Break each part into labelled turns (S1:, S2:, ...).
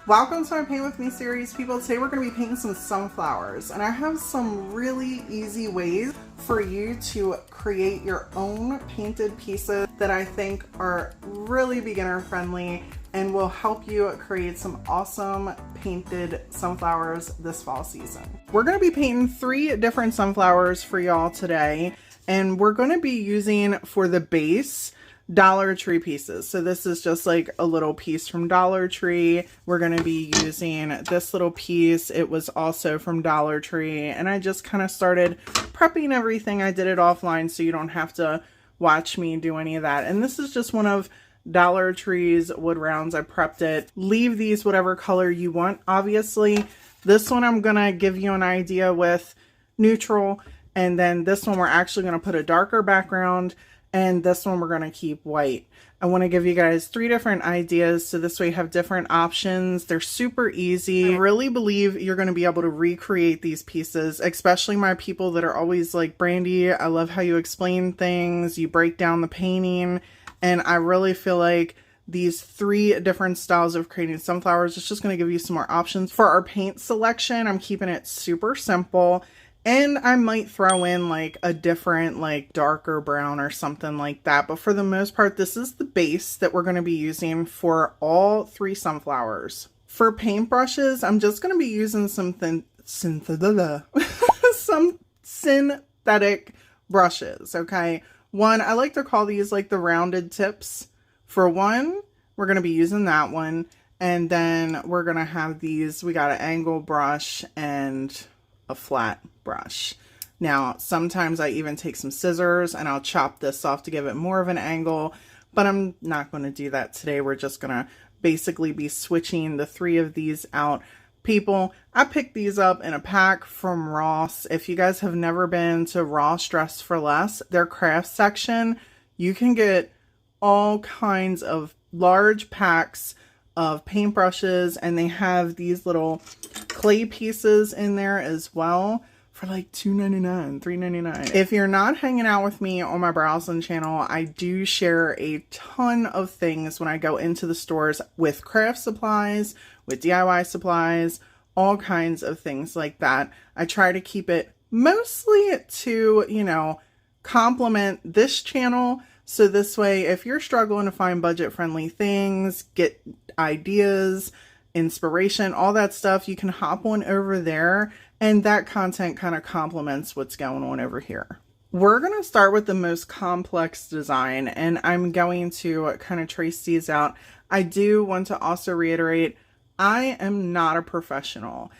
S1: Welcome to my Paint With Me series, people. Today we're going to be painting some sunflowers, and I have some really easy ways for you to create your own painted pieces that I think are really beginner friendly and will help you create some awesome painted sunflowers this fall season. We're going to be painting 3 different sunflowers for y'all today, and we're going to be using for the base Dollar Tree pieces. So this is just like a little piece from Dollar Tree. We're going to be using this little piece. It was also from Dollar Tree, and I just kind of started prepping everything. I did it offline so you don't have to watch me do any of that. And this is just one of Dollar Tree's wood rounds. I prepped it. Leave these whatever color you want, obviously. This one I'm going to give you an idea with neutral, and then this one we're actually going to put a darker background, and this one we're going to keep white. I want to give you guys 3 different ideas so this way you have different options. They're super easy. I really believe you're going to be able to recreate these pieces, especially my people that are always like, Brandy, I love how you explain things, you break down the painting, and I really feel like these 3 different styles of creating sunflowers is just going to give you some more options. For our paint selection, I'm keeping it super simple. And I might throw in like a different like darker brown or something like that. But for the most part, this is the base that we're going to be using for all 3 sunflowers. For paintbrushes, I'm just going to be using some some synthetic brushes, okay? One, I like to call these like the rounded tips. For one, we're going to be using that one. And then we're going to have these, we got an angle brush and a flat brush. Now, sometimes I even take some scissors and I'll chop this off to give it more of an angle, but I'm not going to do that today. We're just going to basically be switching the 3 of these out. People, I picked these up in a pack from Ross. If you guys have never been to Ross Dress for Less, their craft section, you can get all kinds of large packs of paintbrushes, and they have these little clay pieces in there as well for like $2.99, $3.99. If you're not hanging out with me on my browsing channel, I do share a ton of things when I go into the stores with craft supplies, with DIY supplies, all kinds of things like that. I try to keep it mostly to, you know, complement this channel. So this way, if you're struggling to find budget-friendly things, get ideas, inspiration, all that stuff, you can hop on over there, and that content kind of complements what's going on over here. We're going to start with the most complex design, and I'm going to kind of trace these out. I do want to also reiterate, I am not a professional.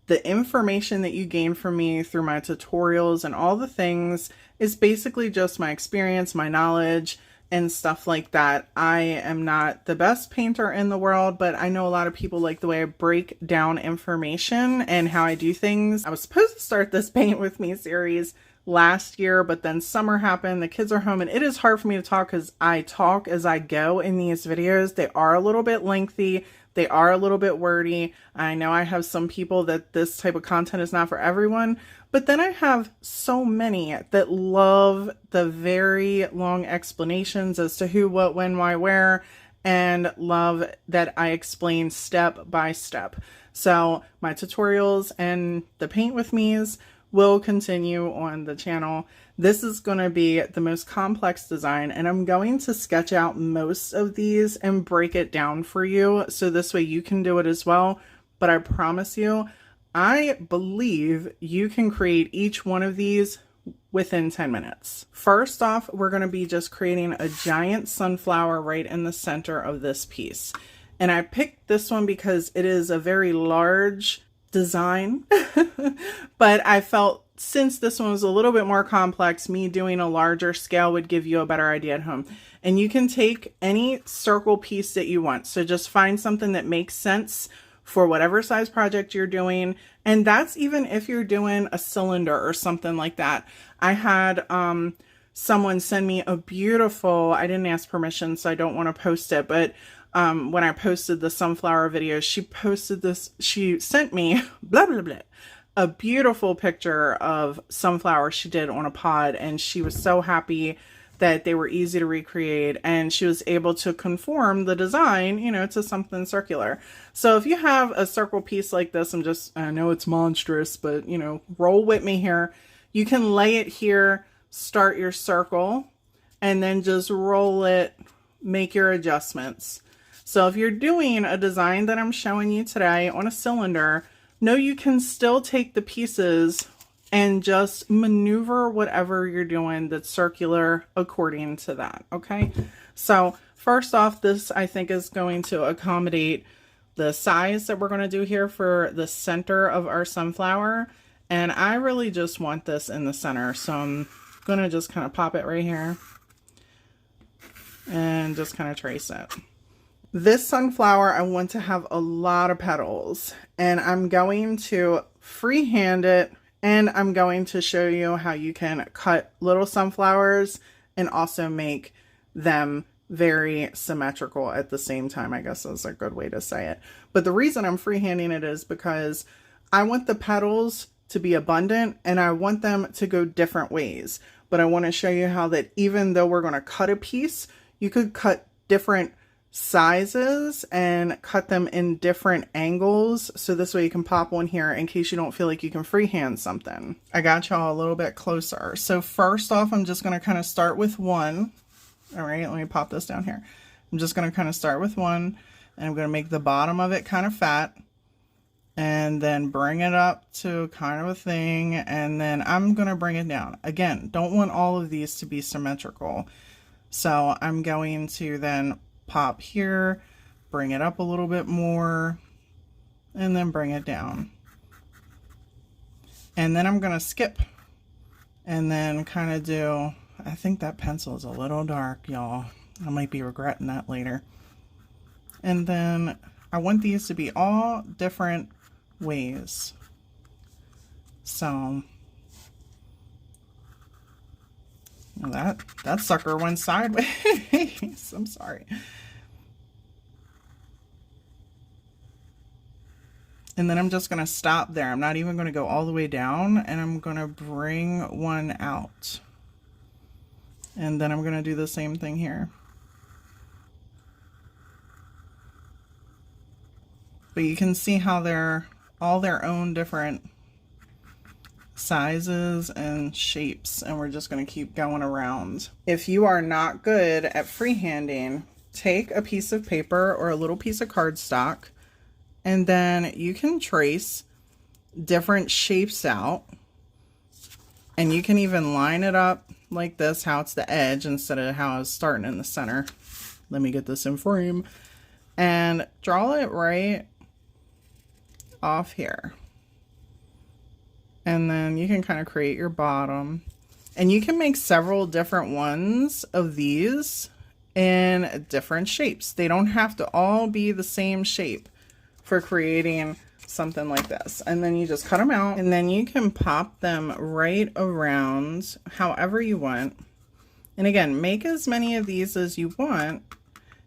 S1: The information that you gain from me through my tutorials and all the things is basically just my experience, my knowledge, and stuff like that. I am not the best painter in the world, but I know a lot of people like the way I break down information and how I do things. I was supposed to start this Paint With Me series last year, but then summer happened, the kids are home, and it is hard for me to talk because I talk as I go in these videos. They are a little bit lengthy. They are a little bit wordy. I know I have some people that this type of content is not for everyone, but then I have so many that love the very long explanations as to who, what, when, why, where, and love that I explain step by step. So my tutorials and the Paint With Me's will continue on the channel. This is going to be the most complex design, and I'm going to sketch out most of these and break it down for you so this way you can do it as well. But I promise you, I believe you can create each one of these within 10 minutes. First off, we're going to be just creating a giant sunflower right in the center of this piece. And I picked this one because it is a very large design, but I felt since this one was a little bit more complex, me doing a larger scale would give you a better idea at home. And you can take any circle piece that you want. So just find something that makes sense for whatever size project you're doing. And that's even if you're doing a cylinder or something like that. I had someone send me a beautiful, I didn't ask permission, so I don't want to post it, but when I posted the sunflower video, she posted this, she sent me blah, blah, blah, a beautiful picture of sunflower she did on a pod, and she was so happy that they were easy to recreate, and she was able to conform the design, you know, to something circular. So if you have a circle piece like this, I know it's monstrous, but you know, roll with me here. You can lay it here, start your circle, and then just roll it, make your adjustments. So if you're doing a design that I'm showing you today on a cylinder, know you can still take the pieces and just maneuver whatever you're doing that's circular according to that, okay? So first off, this I think is going to accommodate the size that we're going to do here for the center of our sunflower. And I really just want this in the center, so I'm going to just kind of pop it right here and just kind of trace it. This sunflower, I want to have a lot of petals, and I'm going to freehand it. And I'm going to show you how you can cut little sunflowers and also make them very symmetrical at the same time, I guess is a good way to say it. But the reason I'm freehanding it is because I want the petals to be abundant and I want them to go different ways. But I want to show you how that even though we're going to cut a piece, you could cut different sizes and cut them in different angles, so this way you can pop one here in case you don't feel like you can freehand something. I got y'all a little bit closer. So first off, I'm just going to kind of start with one. All right, let me pop this down here. I'm just going to kind of start with one, and I'm going to make the bottom of it kind of fat, and then bring it up to kind of a thing, and then I'm going to bring it down. Again, don't want all of these to be symmetrical, so I'm going to then pop here, bring it up a little bit more, and then bring it down. And then I'm going to skip and then kind of do, I think that pencil is a little dark, y'all. I might be regretting that later. And then I want these to be all different ways. So that sucker went sideways. I'm sorry. And then I'm just going to stop there. I'm not even going to go all the way down, and I'm going to bring one out. And then I'm going to do the same thing here. But you can see how they're all their own different sizes and shapes, and we're just going to keep going around. If you are not good at freehanding, take a piece of paper or a little piece of cardstock, and then you can trace different shapes out, and you can even line it up like this, how it's the edge instead of how it's starting in the center. Let me get this in frame, and draw it right off here. And then you can kind of create your bottom, and you can make several different ones of these in different shapes. They don't have to all be the same shape for creating something like this. And then you just cut them out, and then you can pop them right around however you want. And again, make as many of these as you want,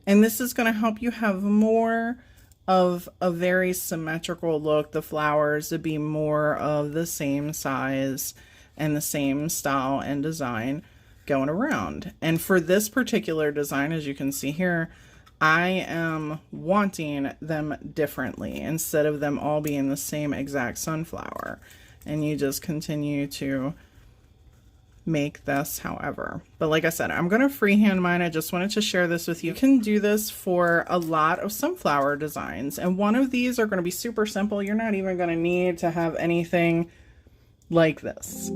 S1: and this is going to help you have more of a very symmetrical look, the flowers to be more of the same size and the same style and design going around. And for this particular design, as you can see here, I am wanting them differently instead of them all being the same exact sunflower. And you just continue to make this however. But like I said, I'm going to freehand mine. I just wanted to share this with you. You can do this for a lot of sunflower designs, and one of these are going to be super simple. You're not even going to need to have anything like this.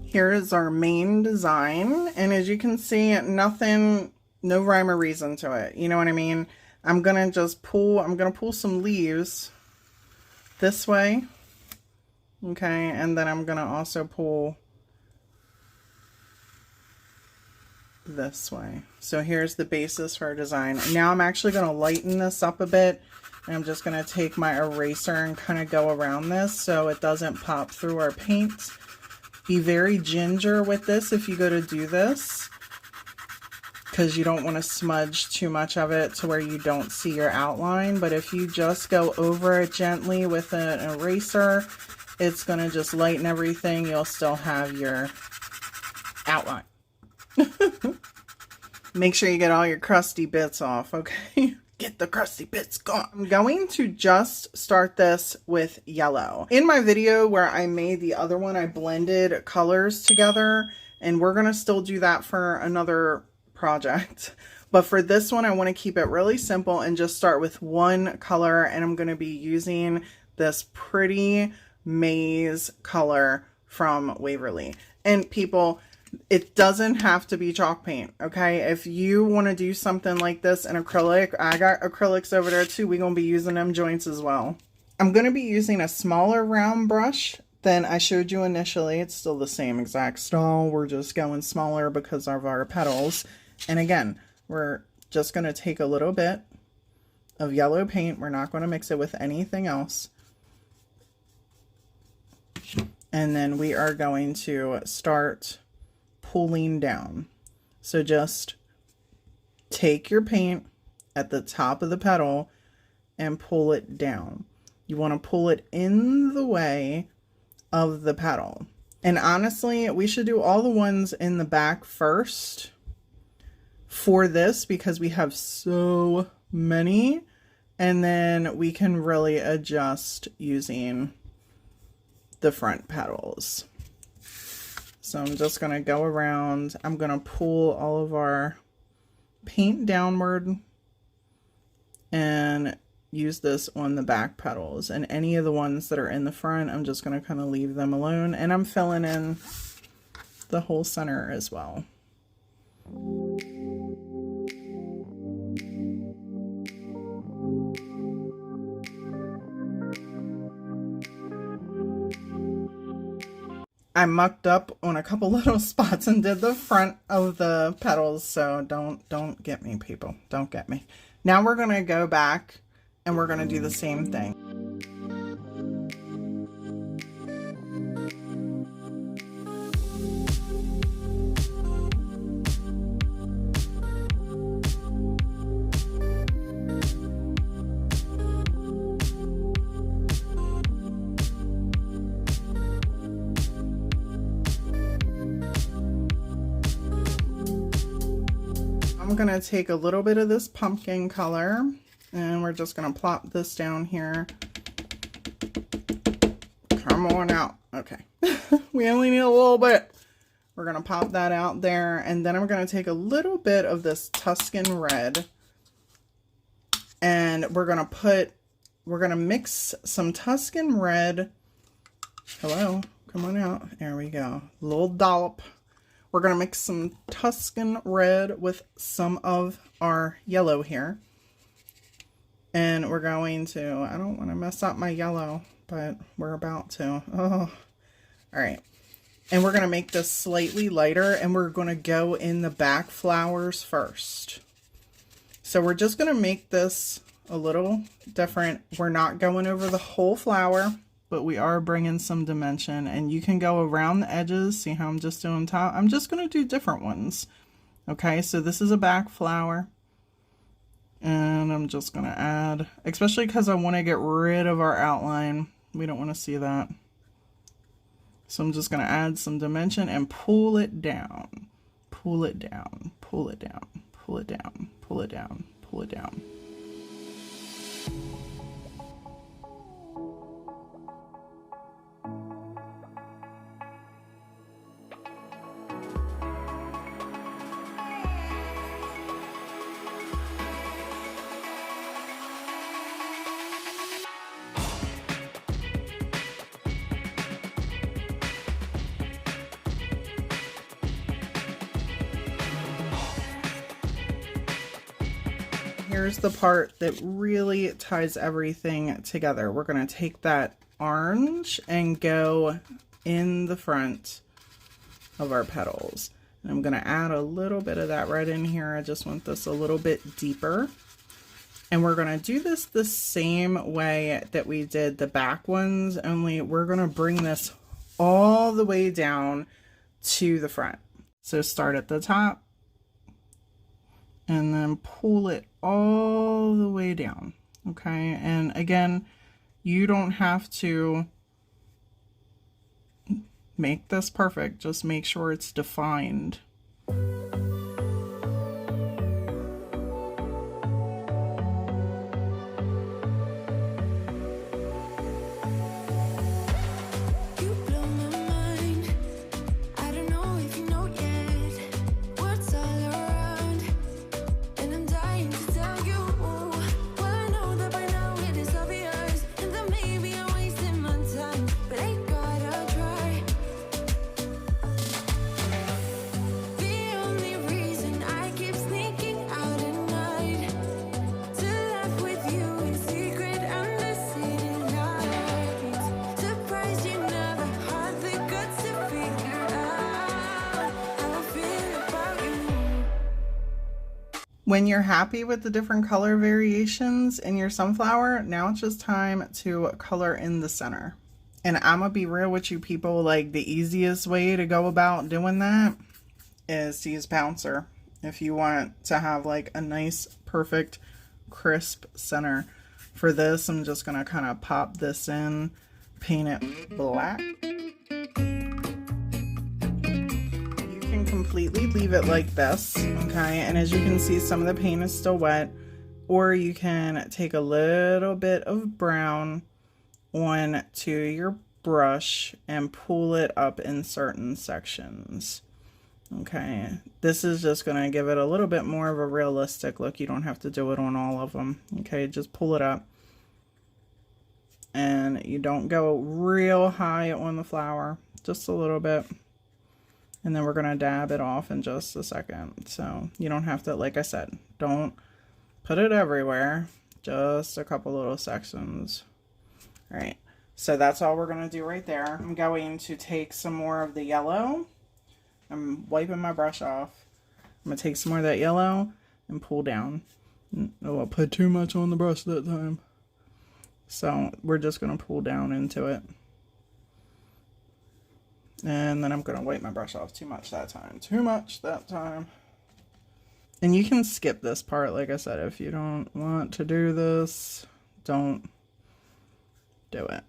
S1: Here is our main design, and as you can see, no rhyme or reason to it. You know what I mean? I'm gonna pull some leaves this way, okay, and then I'm gonna also pull this way. So here's the basis for our design. Now I'm actually going to lighten this up a bit. And I'm just going to take my eraser and kind of go around this so it doesn't pop through our paint. Be very ginger with this if you go to do this, because you don't want to smudge too much of it to where you don't see your outline. But if you just go over it gently with an eraser, it's going to just lighten everything. You'll still have your outline. Make sure you get all your crusty bits off, okay? Get the crusty bits gone. I'm going to just start this with yellow. In my video where I made the other one, I blended colors together, and we're going to still do that for another project. But for this one, I want to keep it really simple and just start with one color, and I'm going to be using this pretty maize color from Waverly. And people, it doesn't have to be chalk paint, okay? If you want to do something like this in acrylic, I got acrylics over there too. We're going to be using them joints as well. I'm going to be using a smaller round brush than I showed you initially. It's still the same exact style. We're just going smaller because of our petals. And again, we're just going to take a little bit of yellow paint. We're not going to mix it with anything else. And then we are going to start pulling down. So just take your paint at the top of the petal and pull it down. You want to pull it in the way of the petal. And honestly, we should do all the ones in the back first for this because we have so many, and then we can really adjust using the front petals. So I'm just going to go around. I'm going to pull all of our paint downward and use this on the back petals. And any of the ones that are in the front, I'm just going to kind of leave them alone. And I'm filling in the whole center as well. I mucked up on a couple little spots and did the front of the petals, so don't get me, people. Don't get me. Now we're going to go back and we're going to do the same thing. I'm going to take a little bit of this pumpkin color and we're just going to plop this down here. Come on out. Okay. We only need a little bit. We're going to pop that out there, and then I'm going to take a little bit of this Tuscan red and we're going to mix some Tuscan red. Hello, come on out. There we go. A little dollop. We're going to mix some Tuscan red with some of our yellow here. And we're going to, I don't want to mess up my yellow, but we're about to. Oh, all right. And we're going to make this slightly lighter, and we're going to go in the back flowers first. So we're just going to make this a little different. We're not going over the whole flower, but we are bringing some dimension, and you can go around the edges. See how I'm just doing top? I'm just going to do different ones. Okay, so this is a back flower, and I'm just going to add, especially because I want to get rid of our outline. We don't want to see that. So I'm just going to add some dimension and pull it down, pull it down, pull it down, pull it down, pull it down, pull it down. Here's the part that really ties everything together. We're going to take that orange and go in the front of our petals. And I'm going to add a little bit of that red in here. I just want this a little bit deeper. And we're going to do this the same way that we did the back ones, only we're going to bring this all the way down to the front. So start at the top and then pull it all the way down. Okay, and again, you don't have to make this perfect, just make sure it's defined. When you're happy with the different color variations in your sunflower, now it's just time to color in the center. And I'm gonna be real with you people, like the easiest way to go about doing that is to use Pouncer. If you want to have like a nice, perfect, crisp center. For this, I'm just gonna kind of pop this in, paint it black. Completely leave it like this, okay, and as you can see, some of the paint is still wet, or you can take a little bit of brown onto your brush and pull it up in certain sections. Okay, this is just going to give it a little bit more of a realistic look. You don't have to do it on all of them. Okay, just pull it up, and you don't go real high on the flower, just a little bit. And then we're going to dab it off in just a second. So you don't have to, like I said, don't put it everywhere. Just a couple little sections. All right. So that's all we're going to do right there. I'm going to take some more of the yellow. I'm wiping my brush off. I'm going to take some more of that yellow and pull down. Oh, I put too much on the brush that time. So we're just going to pull down into it. And then I'm going to wipe my brush off too much that time. Too much that time. And you can skip this part, like I said. If you don't want to do this, don't do it.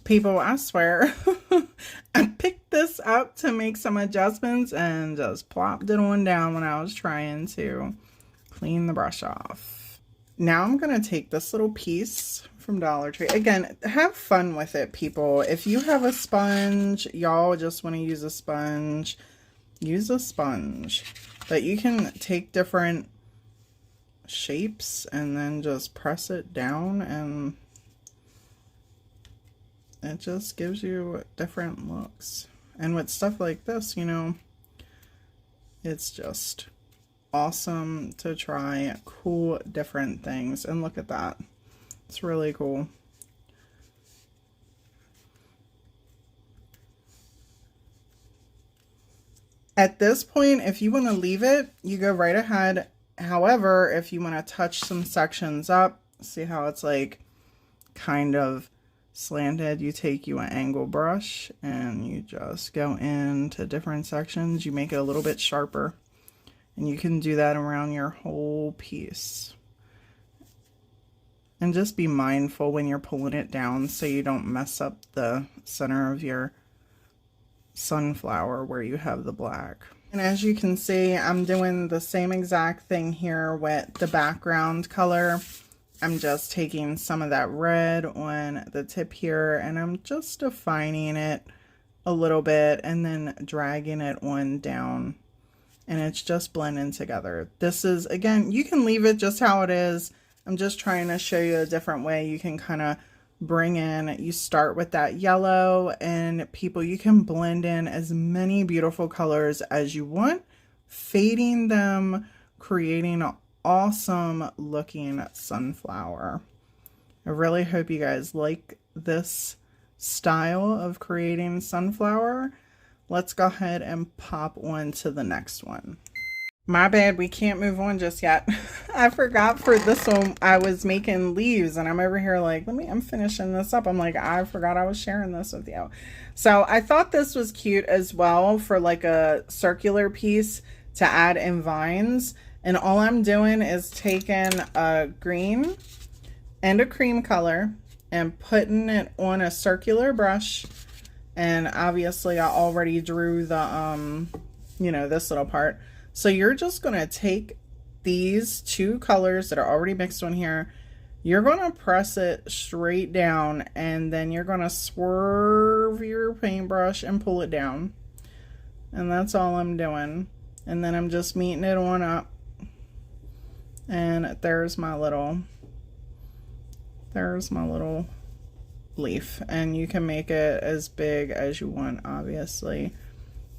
S1: People, I swear, I picked this up to make some adjustments and just plopped it on down when I was trying to clean the brush off. Now I'm going to take this little piece from Dollar Tree. Again, have fun with it, people. If you have a sponge, y'all just want to use a sponge, use a sponge. But you can take different shapes and then just press it down, and it just gives you different looks. And with stuff like this, you know, it's just awesome to try cool different things. And look at that, it's really cool. At this point, if you want to leave it, you go right ahead. However, if you want to touch some sections up, see how it's like kind of slanted, you take an angle brush and you just go into different sections. You make it a little bit sharper. And you can do that around your whole piece. And just be mindful when you're pulling it down so you don't mess up the center of your sunflower where you have the black. And as you can see, I'm doing the same exact thing here with the background color. I'm just taking some of that red on the tip here and I'm just defining it a little bit and then dragging it on down. And it's just blending together. This is, again, you can leave it just how it is. I'm just trying to show you a different way you can kind of bring in. You start with that yellow, and people, you can blend in as many beautiful colors as you want, fading them, creating awesome looking sunflower. I really hope you guys like this style of creating sunflower. Let's go ahead and pop on to the next one. My bad, we can't move on just yet. I forgot for this one I was making leaves, and I'm over here like, I'm finishing this up. I'm like, I forgot I was sharing this with you. So I thought this was cute as well for like a circular piece to add in vines. And all I'm doing is taking a green and a cream color and putting it on a circular brush. And obviously I already drew the, this little part. So you're just going to take these two colors that are already mixed on here. You're going to press it straight down, and then you're going to swerve your paintbrush and pull it down. And that's all I'm doing. And then I'm just meeting it on up. And there's my little leaf. And you can make it as big as you want, obviously.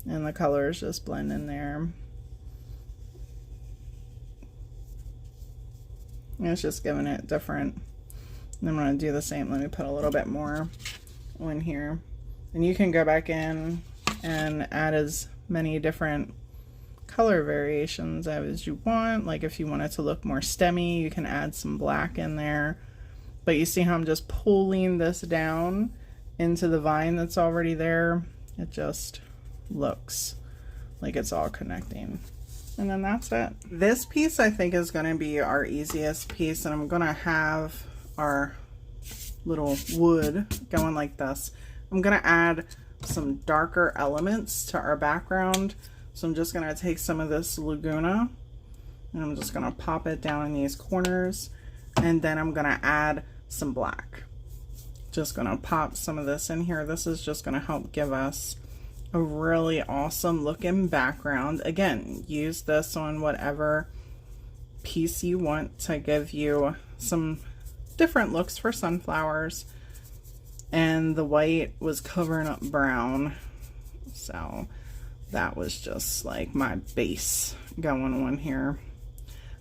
S1: And the colors just blend in there. It's just giving it different. And I'm going to do the same. Let me put a little bit more on here. And you can go back in and add as many different color variations as you want. Like if you want it to look more stemmy, you can add some black in there. But you see how I'm just pulling this down into the vine that's already there? It just looks like it's all connecting. And then that's it. This piece I think is going to be our easiest piece, and I'm going to have our little wood going like this. I'm going to add some darker elements to our background. So I'm just going to take some of this Laguna and I'm just going to pop it down in these corners, and then I'm going to add some black. Just going to pop some of this in here. This is just going to help give us a really awesome looking background. Again, use this on whatever piece you want to give you some different looks for sunflowers. And the white was covering up brown, so that was just like my base going on here.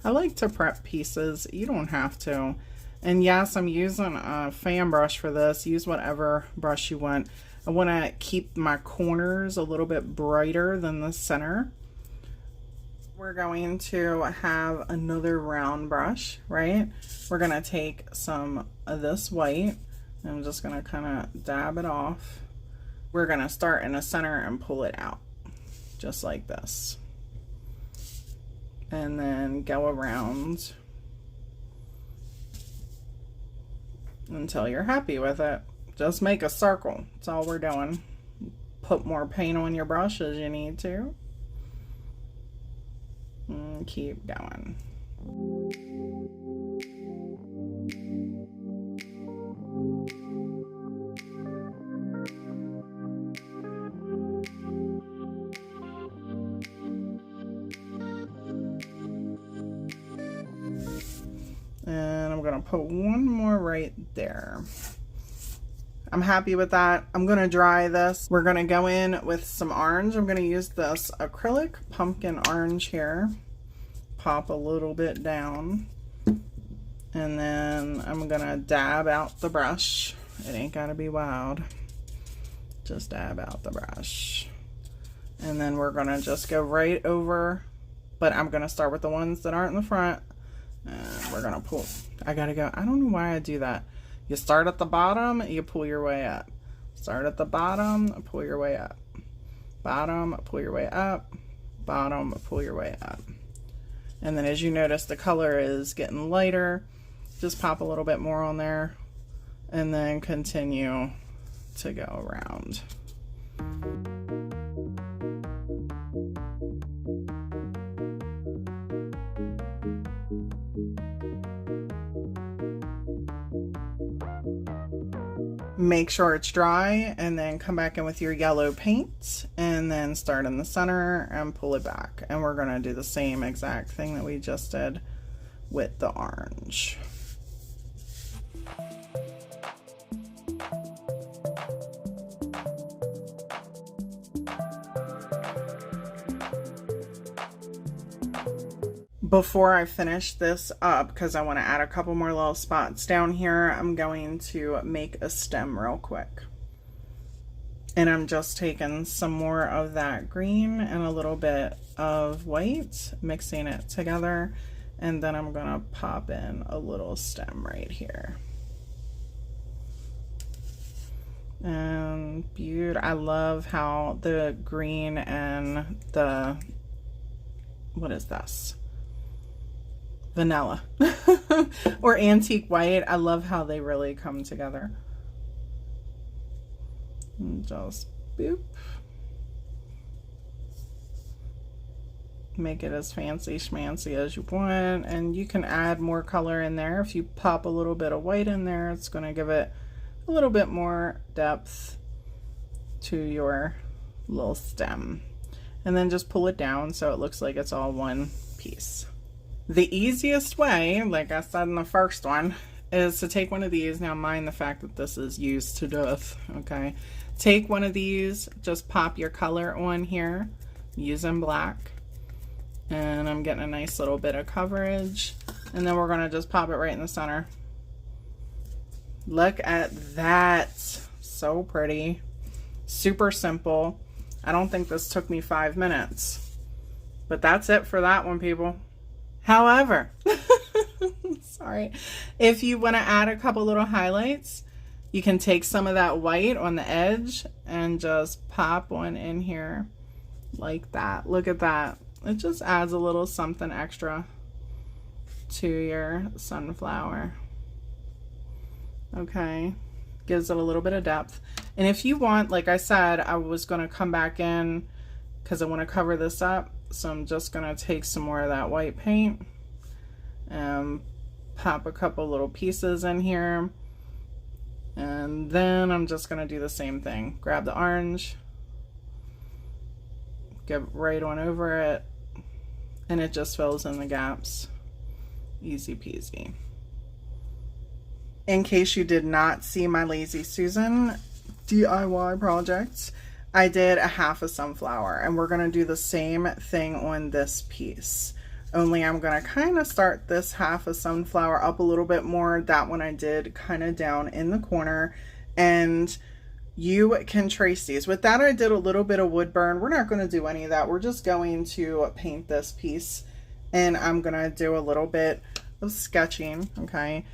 S1: I like to prep pieces. You don't have to. And yes, I'm using a fan brush for this. Use whatever brush you want. I want to keep my corners a little bit brighter than the center. We're going to have another round brush, right? We're going to take some of this white. I'm just going to kind of dab it off. We're going to start in the center and pull it out, just like this. And then go around until you're happy with it. Just make a circle. That's all we're doing. Put more paint on your brush as you need to. And keep going. And I'm gonna put one more right there. I'm happy with that. I'm gonna dry this. We're gonna go in with some orange. I'm gonna use this acrylic pumpkin orange here. Pop a little bit down. And then I'm gonna dab out the brush. It ain't gotta be wild. Just dab out the brush. And then we're gonna just go right over, but I'm gonna start with the ones that aren't in the front. And we're gonna pull. I don't know why I do that. You start at the bottom, you pull your way up. Start at the bottom, pull your way up. Bottom, pull your way up. Bottom, pull your way up. And then as you notice, the color is getting lighter. Just pop a little bit more on there. And then continue to go around. Make sure it's dry, and then come back in with your yellow paint, and then start in the center and pull it back. And we're gonna do the same exact thing that we just did with the orange. Before I finish this up, because I want to add a couple more little spots down here, I'm going to make a stem real quick. And I'm just taking some more of that green and a little bit of white, mixing it together, and then I'm gonna pop in a little stem right here. And beautiful. I love how the green and the, what is this? Vanilla or antique white. I love how they really come together. And just boop. Make it as fancy schmancy as you want, and you can add more color in there. If you pop a little bit of white in there, it's going to give it a little bit more depth to your little stem. And then just pull it down so it looks like it's all one piece. The easiest way, like I said in the first one, is to take one of these. Now mind the fact that this is used to death, okay? Take one of these, just pop your color on here, using black. And I'm getting a nice little bit of coverage. And then we're gonna just pop it right in the center. Look at that, so pretty. Super simple. I don't think this took me 5 minutes. But that's it for that one, people. However, sorry, if you want to add a couple little highlights, you can take some of that white on the edge and just pop one in here like that. Look at that. It just adds a little something extra to your sunflower. Okay, gives it a little bit of depth. And if you want, like I said, I was going to come back in because I want to cover this up. So I'm just going to take some more of that white paint and pop a couple little pieces in here. And then I'm just going to do the same thing. Grab the orange, get right on over it, and it just fills in the gaps. Easy peasy. In case you did not see my Lazy Susan DIY projects, I did a half a sunflower, and we're going to do the same thing on this piece. Only I'm going to kind of start this half a sunflower up a little bit more. That one I did kind of down in the corner, and you can trace these. With that, I did a little bit of wood burn. We're not going to do any of that. We're just going to paint this piece, and I'm going to do a little bit of sketching, okay?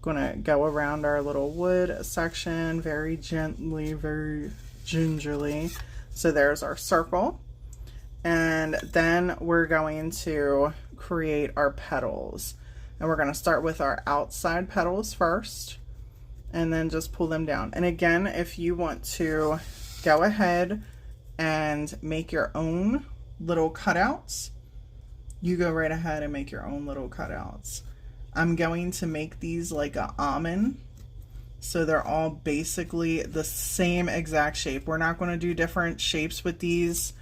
S1: Going to go around our little wood section very gently, very gingerly. So there's our circle, and then we're going to create our petals, and we're going to start with our outside petals first and then just pull them down. And again, if you want to go ahead and make your own little cutouts, you go right ahead and make your own little cutouts. I'm going to make these like an almond, so they're all basically the same exact shape. We're not going to do different shapes with these,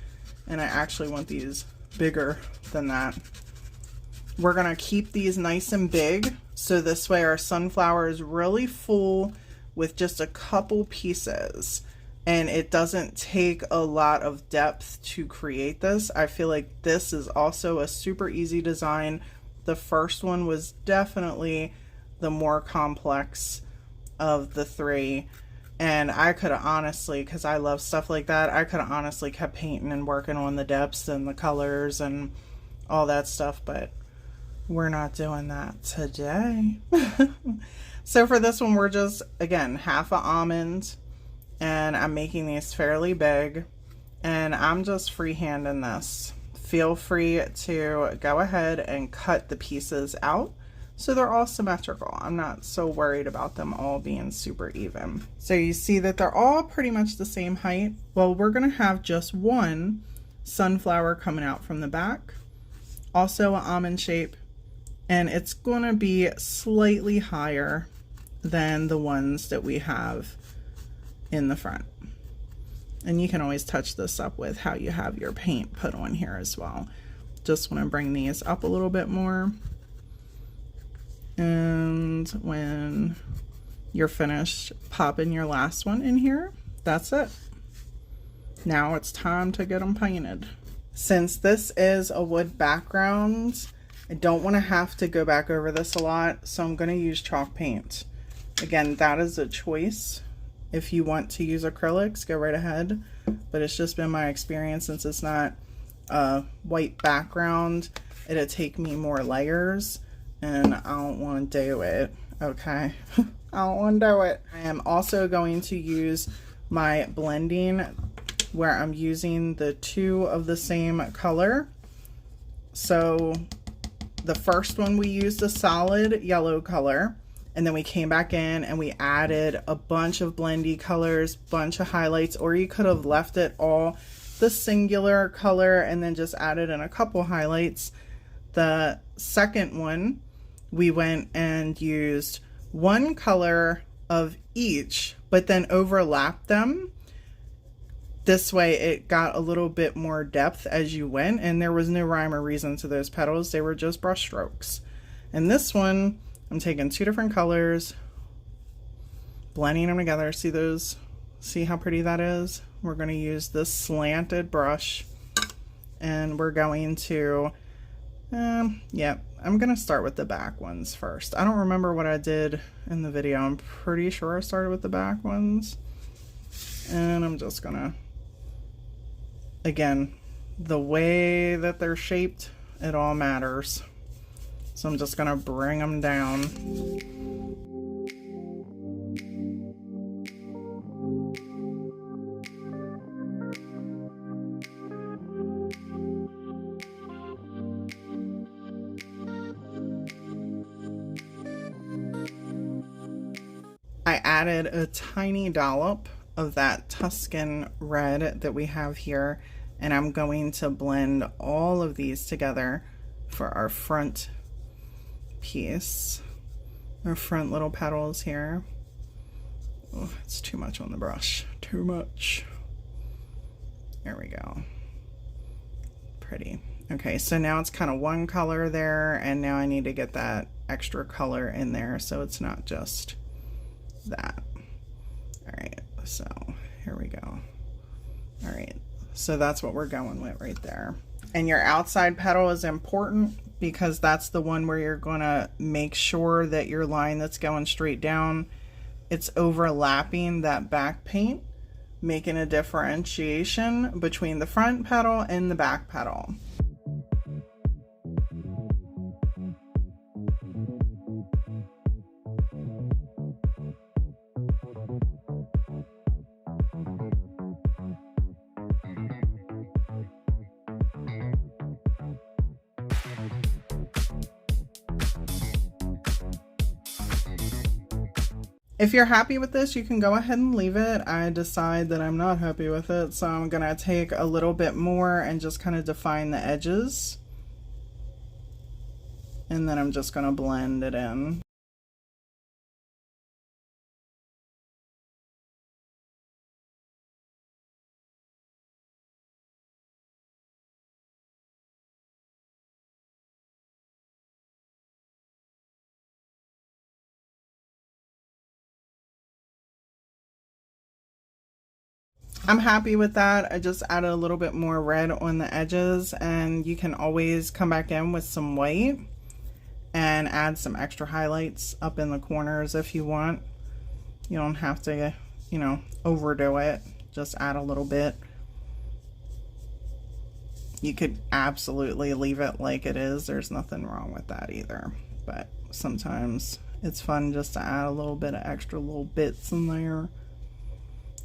S1: and I actually want these bigger than that. We're going to keep these nice and big, so this way our sunflower is really full with just a couple pieces, and it doesn't take a lot of depth to create this. I feel like this is also a super easy design. The first one was definitely the more complex of the three, and I could have honestly, because I love stuff like that, I could have honestly kept painting and working on the depths and the colors and all that stuff, but we're not doing that today. So for this one, we're just, again, half an almond, and I'm making these fairly big, and I'm just freehanding this. Feel free to go ahead and cut the pieces out so they're all symmetrical. I'm not so worried about them all being super even. So you see that they're all pretty much the same height. Well, we're gonna have just one sunflower coming out from the back, also an almond shape, and it's gonna be slightly higher than the ones that we have in the front. And you can always touch this up with how you have your paint put on here as well. Just want to bring these up a little bit more. And when you're finished popping your last one in here, that's it. Now it's time to get them painted. Since this is a wood background, I don't want to have to go back over this a lot, so I'm going to use chalk paint. Again, that is a choice. If you want to use acrylics, go right ahead. But it's just been my experience, since it's not a white background, it'll take me more layers, and I don't want to do it. Okay. I don't want to do it. I am also going to use my blending, where I'm using the two of the same color. So the first one we used a solid yellow color, and then we came back in and we added a bunch of blendy colors, bunch of highlights, or you could have left it all the singular color and then just added in a couple highlights. The second one, we went and used one color of each, but then overlapped them. This way it got a little bit more depth as you went, and there was no rhyme or reason to those petals. They were just brush strokes. And this one, I'm taking two different colors, blending them together. See those? See how pretty that is? We're going to use this slanted brush, and we're going to, yeah, I'm going to start with the back ones first. I don't remember what I did in the video. I'm pretty sure I started with the back ones. And I'm just going to, again, the way that they're shaped, it all matters. So I'm just going to bring them down. I added a tiny dollop of that Tuscan red that we have here, and I'm going to blend all of these together for our front piece, our front little petals here. Oh, it's too much on the brush, too much. There we go. Pretty. Okay, so now it's kind of one color there, and now I need to get that extra color in there so it's not just that. All right, so here we go. All right, so that's what we're going with right there. And your outside petal is important because that's the one where you're going to make sure that your line that's going straight down, it's overlapping that back paint, making a differentiation between the front petal and the back petal. If you're happy with this, you can go ahead and leave it. I decide that I'm not happy with it, so I'm gonna take a little bit more and just kind of define the edges. And then I'm just gonna blend it in. I'm happy with that. I just added a little bit more red on the edges, and you can always come back in with some white and add some extra highlights up in the corners if you want. You don't have to, you know, overdo it. Just add a little bit. You could absolutely leave it like it is. There's nothing wrong with that either. But sometimes it's fun just to add a little bit of extra little bits in there.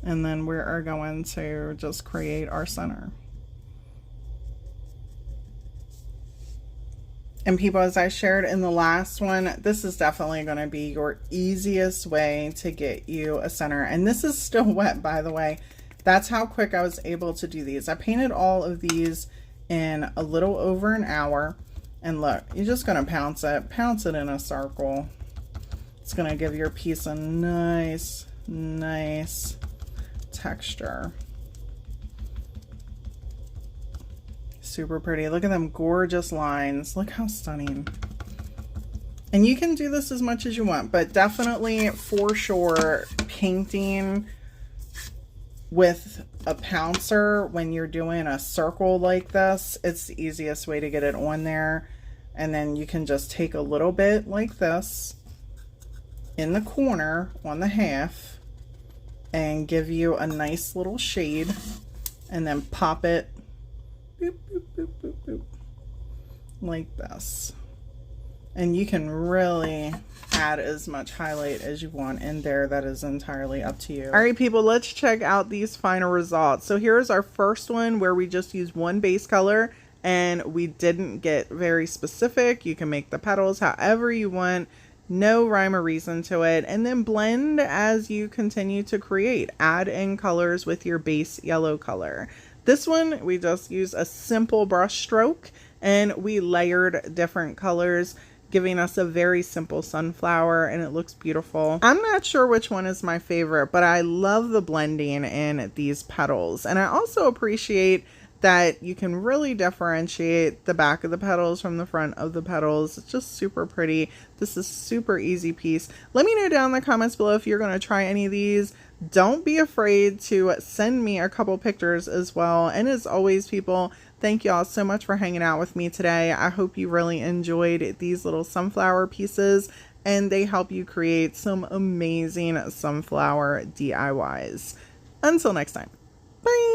S1: And then we are going to just create our center. And people, as I shared in the last one, this is definitely going to be your easiest way to get you a center. And this is still wet, by the way. That's how quick I was able to do these. I painted all of these in a little over an hour. And look, you're just going to pounce it in a circle. It's going to give your piece a nice texture. Super pretty. Look at them gorgeous lines. Look how stunning. And you can do this as much as you want, but definitely for sure painting with a pouncer when you're doing a circle like this, it's the easiest way to get it on there. And then you can just take a little bit like this in the corner on the half and give you a nice little shade, and then pop it boop, boop, boop, boop, boop, like this. And you can really add as much highlight as you want in there. That is entirely up to you. All right, people, let's check out these final results. So here's our first one where we just used one base color and we didn't get very specific. You can make the petals however you want. No rhyme or reason to it. And then blend as you continue to create. Add in colors with your base yellow color. This one, we just use a simple brush stroke and we layered different colors, giving us a very simple sunflower, and it looks beautiful. I'm not sure which one is my favorite, but I love the blending in these petals. And I also appreciate that you can really differentiate the back of the petals from the front of the petals. It's just super pretty. This is super easy piece. Let me know down in the comments below if you're going to try any of these. Don't be afraid to send me a couple pictures as well. And as always, people, thank you all so much for hanging out with me today. I hope you really enjoyed these little sunflower pieces and they help you create some amazing sunflower DIYs. Until next time, bye.